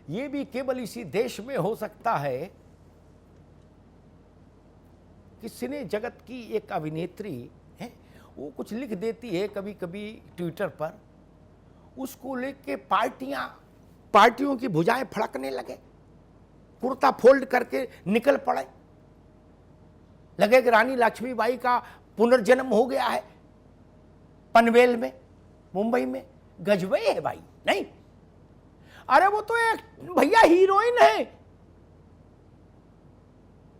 ये भी केवल इसी देश में हो सकता है कि सिने जगत की एक अभिनेत्री है, वो कुछ लिख देती है कभी कभी ट्विटर पर, उसको लेके पार्टियों की भुजाएं फड़कने लगे, कुर्ता फोल्ड करके निकल पड़े, लगे कि रानी लक्ष्मीबाई का पुनर्जन्म हो गया है पनवेल में, मुंबई में। गजबे है भाई। नहीं, अरे वो तो एक भैया हीरोइन है,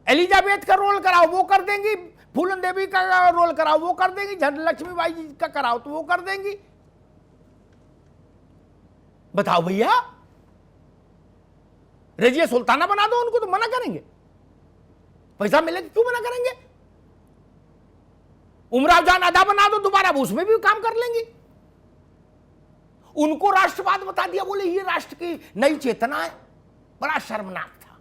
एलिजाबेथ का रोल कराओ वो कर देंगी, फूलन देवी का रोल कराओ वो कर देंगी, लक्ष्मीबाई जी का कराओ तो वो कर देंगी। बताओ भैया, रजिया सुल्ताना बना दो उनको तो मना करेंगे? पैसा मिलेगा क्यों मना करेंगे? उमराव जान अदा बना दो दोबारा, उसमें भी काम कर लेंगी। उनको राष्ट्रवाद बता दिया, बोले ये राष्ट्र की नई चेतना है। बड़ा शर्मनाक था।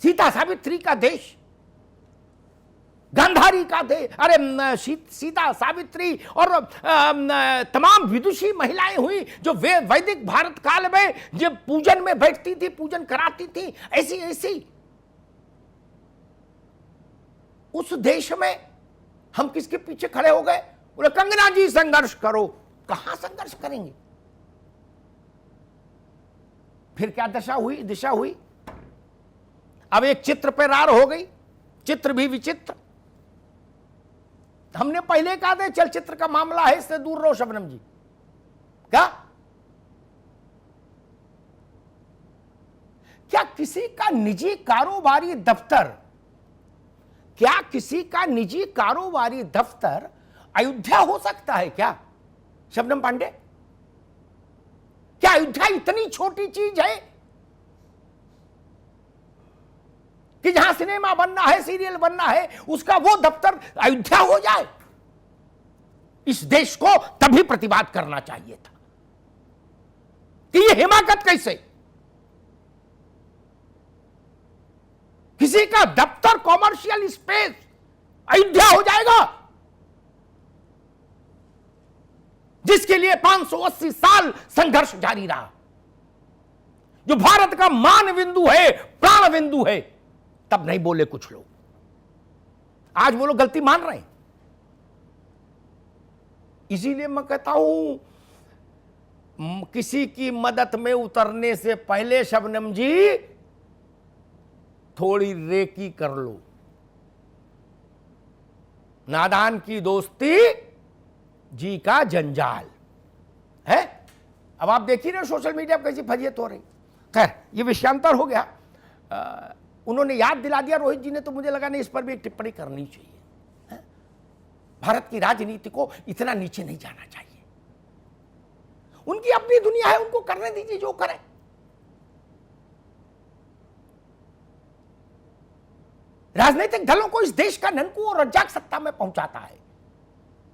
सीता सावित्री का देश, गांधारी का देश, अरे सीता सावित्री और तमाम विदुषी महिलाएं हुई जो वैदिक भारत काल में जब पूजन में बैठती थी, पूजन कराती थी, ऐसी ऐसी उस देश में हम किसके पीछे खड़े हो गए? बोले कंगना जी संघर्ष करो। कहां संघर्ष करेंगे? फिर क्या दिशा हुई? अब एक चित्र पे रार हो गई, चित्र भी विचित्र। हमने पहले कहा था चलचित्र का मामला है, इससे दूर रहो शबनम जी। क्या किसी का निजी कारोबारी दफ्तर अयोध्या हो सकता है क्या शबनम पांडे? क्या अयोध्या इतनी छोटी चीज है कि जहां सिनेमा बनना है, सीरियल बनना है, उसका वो दफ्तर अयोध्या हो जाए? इस देश को तभी प्रतिवाद करना चाहिए था कि ये हिमाकत कैसे? किसी का दफ्तर, कॉमर्शियल स्पेस अयोध्या हो जाएगा, जिसके लिए 580 साल संघर्ष जारी रहा, जो भारत का मान बिंदु है, प्राण बिंदु है। तब नहीं बोले कुछ लोग, आज वो लोग गलती मान रहे हैं। इसीलिए मैं कहता हूं, किसी की मदद में उतरने से पहले शबनम जी थोड़ी रेकी कर लो। नादान की दोस्ती जी का जंजाल है। अब आप देख ही रहे हो सोशल मीडिया पर कैसी फजीयत हो रही। खैर, ये विषयांतर हो गया। उन्होंने याद दिला दिया रोहित जी ने, तो मुझे लगा नहीं, इस पर भी एक टिप्पणी करनी चाहिए। है? भारत की राजनीति को इतना नीचे नहीं जाना चाहिए। उनकी अपनी दुनिया है, उनको करने दीजिए जो करें। राजनीतिक दलों को इस देश का ननकू और रज्जाक सत्ता में पहुंचाता है।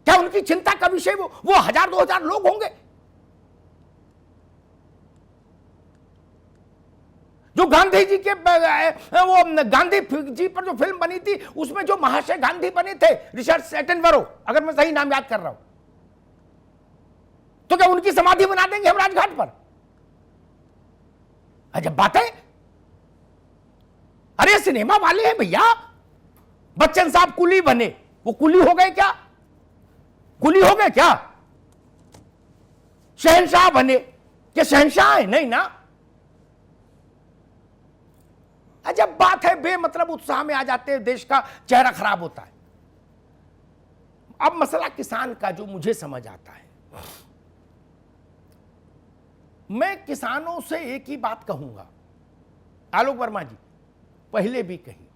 क्या उनकी चिंता का विषय वो 1000-2000 लोग होंगे? जो गांधी जी के वो गांधी जी पर जो फिल्म बनी थी, उसमें जो महाशय गांधी बने थे, रिचर्ड एटनबरो, अगर मैं सही नाम याद कर रहा हूं, तो क्या उनकी समाधि बना देंगे हम राजघाट पर? अजब बात है। अरे सिनेमा वाले हैं भैया। बच्चन साहब कुली बने, वो कुली हो गए क्या? शहंशाह बने, क्या शहंशाह है? नहीं ना। अजब बात है, बेमतलब उत्साह में आ जाते हैं, देश का चेहरा खराब होता है। अब मसला किसान का जो मुझे समझ आता है, मैं किसानों से एक ही बात कहूंगा, आलोक वर्मा जी पहले भी कही,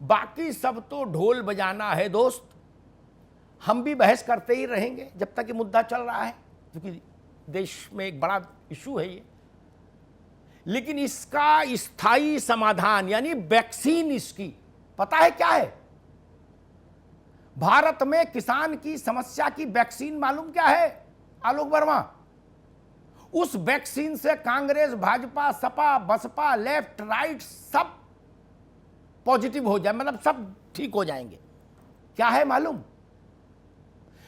बाकी सब तो ढोल बजाना है दोस्त। हम भी बहस करते ही रहेंगे जब तक ये मुद्दा चल रहा है, क्योंकि देश में एक बड़ा इशू है ये। लेकिन इसका स्थायी समाधान यानी वैक्सीन, इसकी पता है क्या है? भारत में किसान की समस्या की वैक्सीन मालूम क्या है आलोक वर्मा? उस वैक्सीन से कांग्रेस, भाजपा, सपा, बसपा, लेफ्ट, राइट सब पॉजिटिव हो जाए, मतलब सब ठीक हो जाएंगे। क्या है मालूम?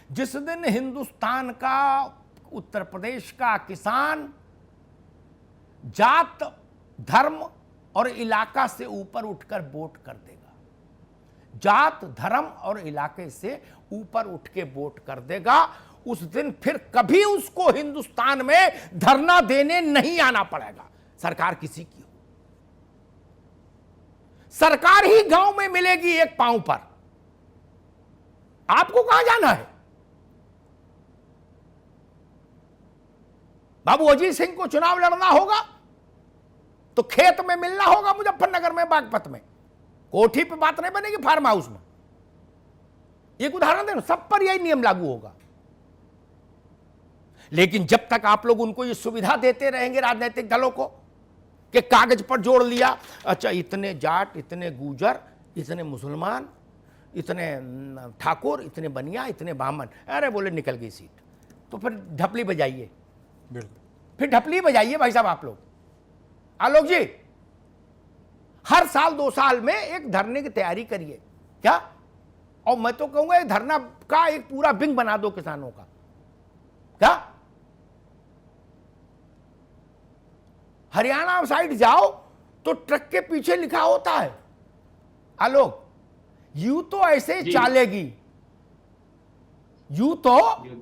जिस दिन हिंदुस्तान का उत्तर प्रदेश का किसान जात, धर्म और इलाका से ऊपर उठकर वोट कर देगा। जात, धर्म और इलाके से ऊपर उठ के वोट कर देगा। उस दिन फिर कभी उसको हिंदुस्तान में धरना देने नहीं आना पड़ेगा, सरकार किसी की हो। सरकार ही गांव में मिलेगी एक पांव पर। आपको कहां जाना है? बाबू अजीत सिंह को चुनाव लड़ना होगा तो खेत में मिलना होगा, मुजफ्फरनगर में, बागपत में। कोठी पे बात नहीं बनेगी, फार्म हाउस में। एक उदाहरण देना, सब पर यही नियम लागू होगा। लेकिन जब तक आप लोग उनको ये सुविधा देते रहेंगे राजनीतिक दलों को कि कागज पर जोड़ लिया, अच्छा इतने जाट, इतने गुजर, इतने मुसलमान, इतने ठाकुर, इतने बनिया, इतने ब्राह्मण, अरे बोले निकल गई सीट, तो फिर ढपली बजाइए। बिल्कुल, फिर ढपली बजाइए भाई साहब। आप लोग, आलोक जी, हर साल 2 साल में एक धरने की तैयारी करिए क्या, और मैं तो कहूंगा धरना का एक पूरा विंग बना दो किसानों का। क्या हरियाणा साइड जाओ तो ट्रक के पीछे लिखा होता है, आलोक, यूं तो ऐसे ही चालेगी, यूं तो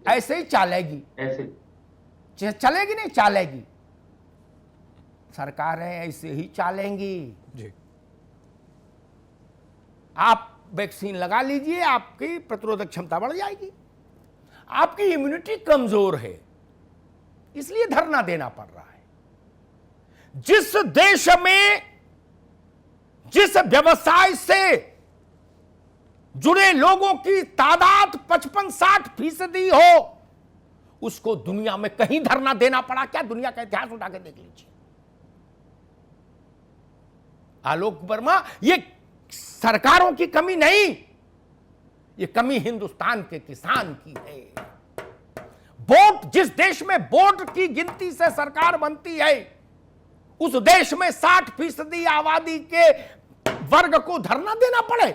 ऐसे ही चालेगी, ऐसे चलेगी नहीं, चालेगी। सरकारें ऐसे ही चालेंगी जी। आप वैक्सीन लगा लीजिए, आपकी प्रतिरोधक क्षमता बढ़ जाएगी। आपकी इम्यूनिटी कमजोर है, इसलिए धरना देना पड़ रहा है। जिस देश में जिस व्यवसाय से जुड़े लोगों की तादाद 55-60% हो, उसको दुनिया में कहीं धरना देना पड़ा क्या? दुनिया का इतिहास उठा के देख लीजिए। आलोक वर्मा, ये सरकारों की कमी नहीं, ये कमी हिंदुस्तान के किसान की है। वोट, जिस देश में वोट की गिनती से सरकार बनती है, उस देश में 60% आबादी के वर्ग को धरना देना पड़े।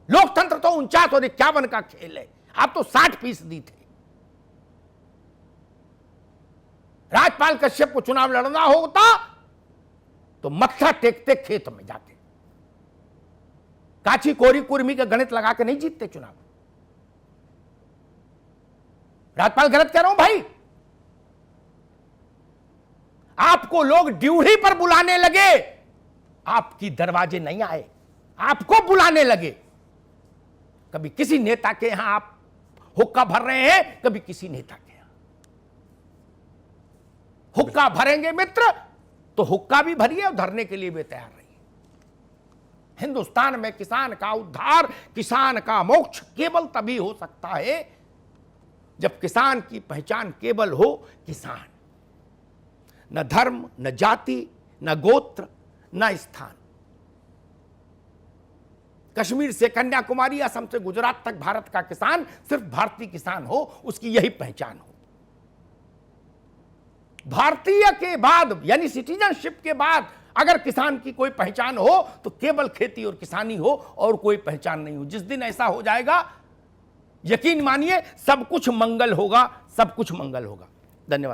लोकतंत्र तो 49 और 51 का खेल है, आप तो 60% थे। राजपाल कश्यप को चुनाव लड़ना होता तो मत्था टेकते खेत में जाके, काची कोरी कुर्मी का गणित लगा के नहीं जीतते चुनाव। राजपाल गलत कह रहा हूं भाई? आपको लोग ड्यूटी पर बुलाने लगे, आपकी दरवाजे नहीं आए, आपको बुलाने लगे। कभी किसी नेता के यहां आप हुक्का भर रहे हैं, कभी किसी नेता के यहां हुक्का भरेंगे मित्र, तो हुक्का भी भरिए और धरने के लिए भी तैयार रहिए। हिंदुस्तान में किसान का उद्धार, किसान का मोक्ष केवल तभी हो सकता है जब किसान की पहचान केवल हो किसान। न धर्म, न जाति, न गोत्र, न स्थान। कश्मीर से कन्याकुमारी, असम से गुजरात तक भारत का किसान सिर्फ भारतीय किसान हो, उसकी यही पहचान हो। भारतीय के बाद यानी सिटीजनशिप के बाद अगर किसान की कोई पहचान हो तो केवल खेती और किसानी हो, और कोई पहचान नहीं हो। जिस दिन ऐसा हो जाएगा, यकीन मानिए सब कुछ मंगल होगा, सब कुछ मंगल होगा। धन्यवाद।